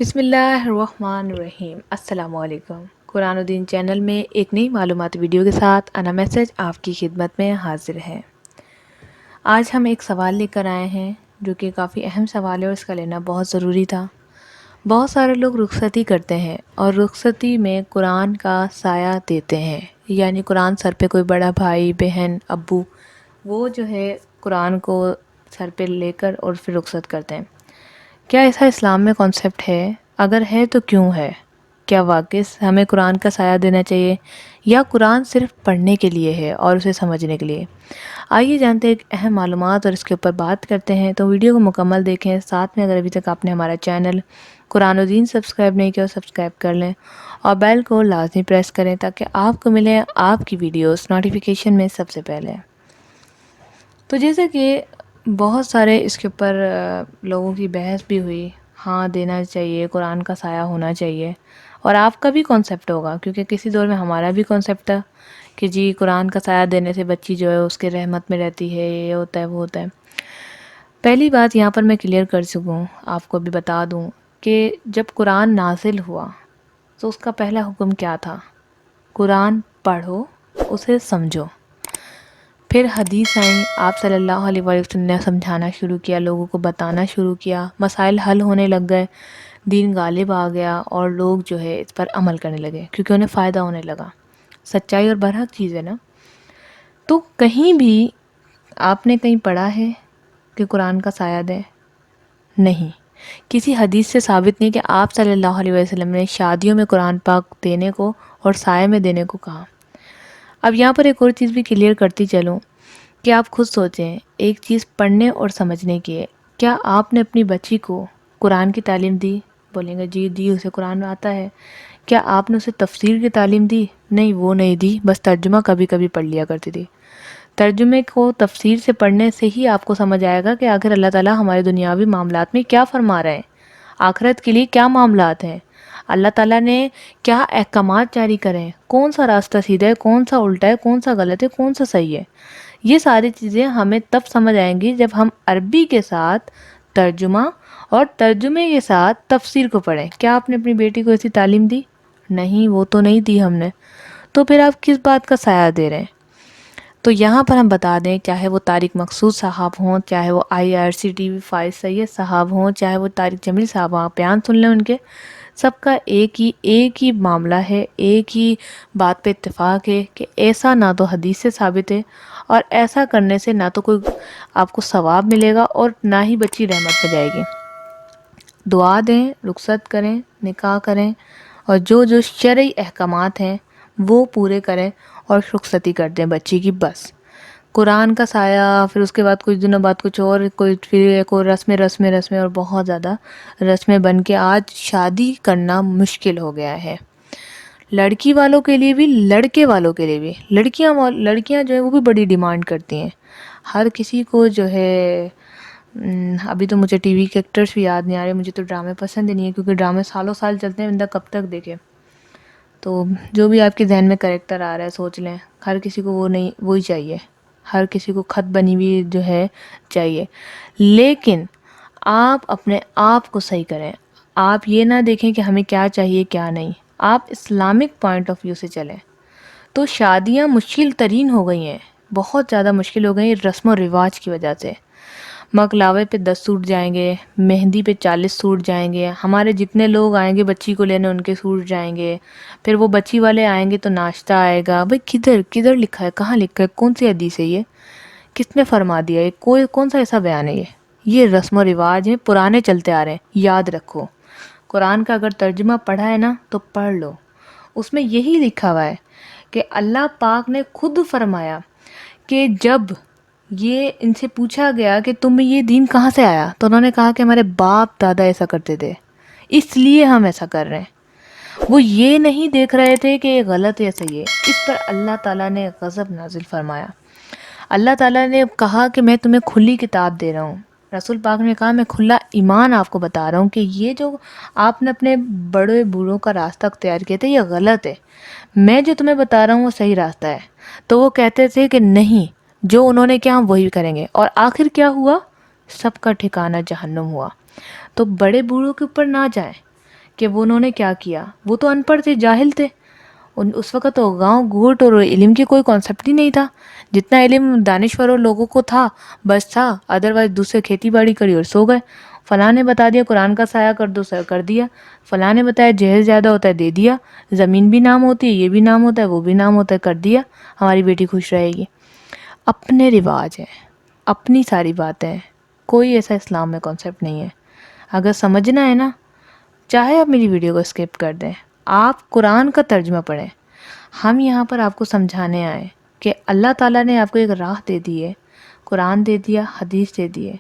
بسم اللہ الرحمن الرحیم۔ السلام علیکم۔ قرآن و دین چینل میں ایک نئی معلومات ویڈیو کے ساتھ انا میسج آپ کی خدمت میں حاضر ہے۔ آج ہم ایک سوال لے کر آئے ہیں جو کہ کافی اہم سوال ہے اور اس کا لینا بہت ضروری تھا۔ بہت سارے لوگ رخصتی کرتے ہیں اور رخصتی میں قرآن کا سایہ دیتے ہیں، یعنی قرآن سر پہ کوئی بڑا بھائی بہن ابو وہ جو ہے قرآن کو سر پہ لے کر اور پھر رخصت کرتے ہیں۔ کیا ایسا اسلام میں کانسیپٹ ہے؟ اگر ہے تو کیوں ہے؟ کیا واقعی ہمیں قرآن کا سایہ دینا چاہیے یا قرآن صرف پڑھنے کے لیے ہے اور اسے سمجھنے کے لیے؟ آئیے جانتے ہیں ایک اہم معلومات اور اس کے اوپر بات کرتے ہیں، تو ویڈیو کو مکمل دیکھیں۔ ساتھ میں اگر ابھی تک آپ نے ہمارا چینل قرآن و دین سبسکرائب نہیں کیا سبسکرائب کر لیں اور بیل کو لازمی پریس کریں تاکہ آپ کو ملے آپ کی ویڈیوز نوٹیفیکیشن میں سب سے پہلے۔ تو جیسے کہ بہت سارے اس کے اوپر لوگوں کی بحث بھی ہوئی، ہاں دینا چاہیے، قرآن کا سایہ ہونا چاہیے، اور آپ کا بھی کانسیپٹ ہوگا کیونکہ کسی دور میں ہمارا بھی کانسیپٹ تھا کہ جی قرآن کا سایہ دینے سے بچی جو ہے اس کے رحمت میں رہتی ہے، یہ ہوتا ہے وہ ہوتا ہے۔ پہلی بات یہاں پر میں کلیئر کر سکوں، آپ کو بھی بتا دوں کہ جب قرآن نازل ہوا تو اس کا پہلا حکم کیا تھا؟ قرآن پڑھو، اسے سمجھو۔ پھر حدیث آئیں، آپ صلی اللہ علیہ وسلم نے سمجھانا شروع کیا، لوگوں کو بتانا شروع کیا، مسائل حل ہونے لگ گئے، دین غالب آ گیا اور لوگ جو ہے اس پر عمل کرنے لگے کیونکہ انہیں فائدہ ہونے لگا۔ سچائی اور برحق چیز ہے نا۔ تو کہیں بھی آپ نے کہیں پڑھا ہے کہ قرآن کا سایہ دیں؟ نہیں، کسی حدیث سے ثابت نہیں کہ آپ صلی اللہ علیہ وسلم نے شادیوں میں قرآن پاک دینے کو اور سایہ میں دینے کو کہا۔ اب یہاں پر ایک اور چیز بھی کلیئر کرتی چلوں کہ آپ خود سوچیں، ایک چیز پڑھنے اور سمجھنے کی ہے، کیا آپ نے اپنی بچی کو قرآن کی تعلیم دی؟ بولیں گے جی دی، اسے قرآن آتا ہے۔ کیا آپ نے اسے تفسیر کی تعلیم دی؟ نہیں، وہ نہیں دی، بس ترجمہ کبھی کبھی پڑھ لیا کرتی تھی۔ ترجمے کو تفسیر سے پڑھنے سے ہی آپ کو سمجھ آئے گا کہ آخر اللہ تعالیٰ ہمارے دنیاوی معاملات میں کیا فرما رہے ہیں، آخرت کے لیے کیا معاملات ہیں، اللہ تعالیٰ نے کیا احکامات جاری کرے ہیں، کون سا راستہ سیدھا ہے، کون سا الٹا ہے، کون سا غلط ہے، کون سا صحیح ہے۔ یہ ساری چیزیں ہمیں تب سمجھ آئیں گی جب ہم عربی کے ساتھ ترجمہ اور ترجمے کے ساتھ تفسیر کو پڑھیں۔ کیا آپ نے اپنی بیٹی کو ایسی تعلیم دی؟ نہیں، وہ تو نہیں دی ہم نے۔ تو پھر آپ کس بات کا سایہ دے رہے ہیں؟ تو یہاں پر ہم بتا دیں، چاہے وہ طارق مقصود صاحب ہوں، چاہے وہ IRCTV فائز سید صاحب ہوں، چاہے وہ طارق جمیل صاحب ہوں، بیان سن لیں ان کے، سب کا ایک ہی معاملہ ہے، ایک ہی بات پہ اتفاق ہے کہ ایسا نہ تو حدیث سے ثابت ہے اور ایسا کرنے سے نہ تو کوئی آپ کو ثواب ملے گا اور نہ ہی بچی رحمت میں جائے گی۔ دعا دیں، رخصت کریں، نکاح کریں اور جو جو شرعی احکامات ہیں وہ پورے کریں اور رخصتی کر دیں بچی کی، بس۔ قرآن کا سایہ، پھر اس کے بعد کچھ دنوں بعد کچھ اور، پھر ایک اور رسمیں اور بہت زیادہ رسمیں بن کے آج شادی کرنا مشکل ہو گیا ہے، لڑکی والوں کے لیے بھی لڑکے والوں کے لیے بھی۔ لڑکیاں جو ہیں وہ بھی بڑی ڈیمانڈ کرتی ہیں، ہر کسی کو جو ہے ابھی تو مجھے ٹی وی کے ایکٹرز بھی یاد نہیں آ رہے، مجھے تو ڈرامے پسند ہی نہیں ہیں کیونکہ ڈرامے سالوں سال چلتے ہیں، بندہ کب تک دیکھے۔ تو جو بھی آپ کے ذہن میں کریکٹر آ رہا ہے سوچ لیں، ہر کسی کو وہ نہیں، وہی چاہیے، ہر کسی کو خط بنی ہوئی جو ہے چاہیے۔ لیکن آپ اپنے آپ کو صحیح کریں، آپ یہ نہ دیکھیں کہ ہمیں کیا چاہیے کیا نہیں، آپ اسلامک پوائنٹ آف ویو سے چلیں۔ تو شادیاں مشکل ترین ہو گئی ہیں، بہت زیادہ مشکل ہو گئی ہیں رسم و رواج کی وجہ سے۔ مکلاوے پہ 10 سوٹ جائیں گے، مہندی پہ 40 سوٹ جائیں گے، ہمارے جتنے لوگ آئیں گے بچی کو لینے ان کے سوٹ جائیں گے، پھر وہ بچی والے آئیں گے تو ناشتہ آئے گا۔ بھئی کدھر لکھا ہے، کہاں لکھا ہے، کون سی حدیث ہے یہ، کس نے فرما دیا ہے، کون سا ایسا بیان ہے یہ رسم و رواج ہیں، پرانے چلتے آ رہے ہیں۔ یاد رکھو، قرآن کا اگر ترجمہ پڑھا ہے نا تو پڑھ لو، اس میں یہی لکھا ہوا ہے کہ اللہ پاک نے خود فرمایا کہ جب یہ ان سے پوچھا گیا کہ تمہیں یہ دین کہاں سے آیا تو انہوں نے کہا کہ ہمارے باپ دادا ایسا کرتے تھے، اس لیے ہم ایسا کر رہے ہیں۔ وہ یہ نہیں دیکھ رہے تھے کہ یہ غلط ہے یا صحیح ہے۔ اس پر اللہ تعالیٰ نے غضب نازل فرمایا۔ اللہ تعالیٰ نے کہا کہ میں تمہیں کھلی کتاب دے رہا ہوں، رسول پاک نے کہا میں کھلا ایمان آپ کو بتا رہا ہوں کہ یہ جو آپ نے اپنے بڑے بوڑھوں کا راستہ اختیار کیا تھا یہ غلط ہے، میں جو تمہیں بتا رہا ہوں وہ صحیح راستہ ہے۔ تو وہ کہتے تھے کہ نہیں، جو انہوں نے کیا ہم وہی کریں گے، اور آخر کیا ہوا؟ سب کا ٹھکانہ جہنم ہوا۔ تو بڑے بوڑھوں کے اوپر نہ جائیں، کہ وہ انہوں نے کیا کیا. وہ تو ان پڑھ تھے، جاہل تھے. اس وقت تو گاؤں گھوٹ اور علم کی کوئی کانسیپٹ ہی نہیں تھا. جتنا علم دانشوروں لوگوں کو تھا بس تھا، ادروائز دوسرے کھیتی باڑی کری اور سو گئے. فلاں نے بتا دیا قرآن کا سایہ کر دو، سر کر دیا. فلاں نے بتایا جہیز زیادہ ہوتا ہے، دے دیا. زمین بھی نام ہوتی ہے، یہ بھی نام ہوتا ہے، وہ بھی نام ہوتا ہے، کر دیا. ہماری بیٹی خوش رہے گی. اپنے رواج ہیں، اپنی ساری باتیں ہیں، کوئی ایسا اسلام میں کانسیپٹ نہیں ہے. اگر سمجھنا ہے نا، چاہے آپ میری ویڈیو کو اسکپ کر دیں، آپ قرآن کا ترجمہ پڑھیں. ہم یہاں پر آپ کو سمجھانے آئے کہ اللہ تعالیٰ نے آپ کو ایک راہ دے دی ہے، قرآن دے دیا، حدیث دے دی ہے.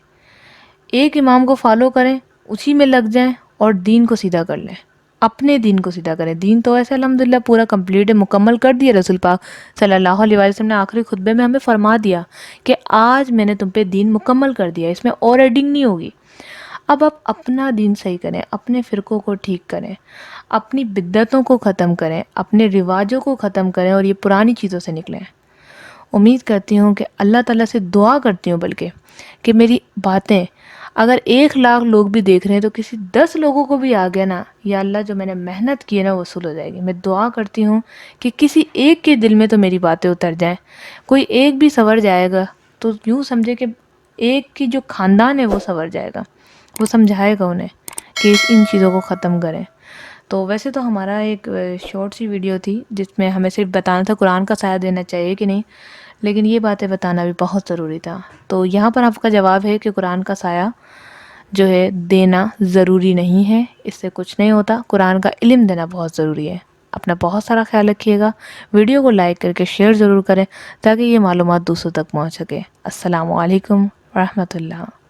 ایک امام کو فالو کریں، اسی میں لگ جائیں اور دین کو سیدھا کر لیں. اپنے دین کو سیدھا کریں. دین تو ایسے الحمدللہ پورا کمپلیٹ ہے، مکمل کر دیا. رسول پاک صلی اللہ علیہ وسلم نے آخری خطبے میں ہمیں فرما دیا کہ آج میں نے تم پہ دین مکمل کر دیا، اس میں اور ایڈنگ نہیں ہوگی. اب آپ اپنا دین صحیح کریں، اپنے فرقوں کو ٹھیک کریں، اپنی بدعتوں کو ختم کریں، اپنے رواجوں کو ختم کریں اور یہ پرانی چیزوں سے نکلیں. امید کرتی ہوں کہ اللہ تعالیٰ سے دعا کرتی ہوں بلکہ کہ میری باتیں اگر 1,00,000 لوگ بھی دیکھ رہے ہیں تو کسی 10 لوگوں کو بھی آ گیا نا، یا اللہ جو میں نے محنت کی ہے نا وصول ہو جائے گی. میں دعا کرتی ہوں کہ کسی ایک کے دل میں تو میری باتیں اتر جائیں. کوئی ایک بھی سنور جائے گا تو یوں سمجھے کہ ایک کی جو خاندان ہے وہ سنور جائے گا، وہ سمجھائے گا انہیں کہ ان چیزوں کو ختم کریں. تو ویسے تو ہمارا ایک شارٹ سی ویڈیو تھی جس میں ہمیں صرف بتانا تھا قرآن کا سایہ دینا چاہیے کہ نہیں، لیکن یہ باتیں بتانا بھی بہت ضروری تھا. تو یہاں پر آپ کا جواب ہے کہ قرآن کا سایہ جو ہے دینا ضروری نہیں ہے، اس سے کچھ نہیں ہوتا. قرآن کا علم دینا بہت ضروری ہے. اپنا بہت سارا خیال رکھیے گا. ویڈیو کو لائک کر کے شیئر ضرور کریں تاکہ یہ معلومات دوسروں تک پہنچ سکے. السلام علیکم ورحمۃ اللہ.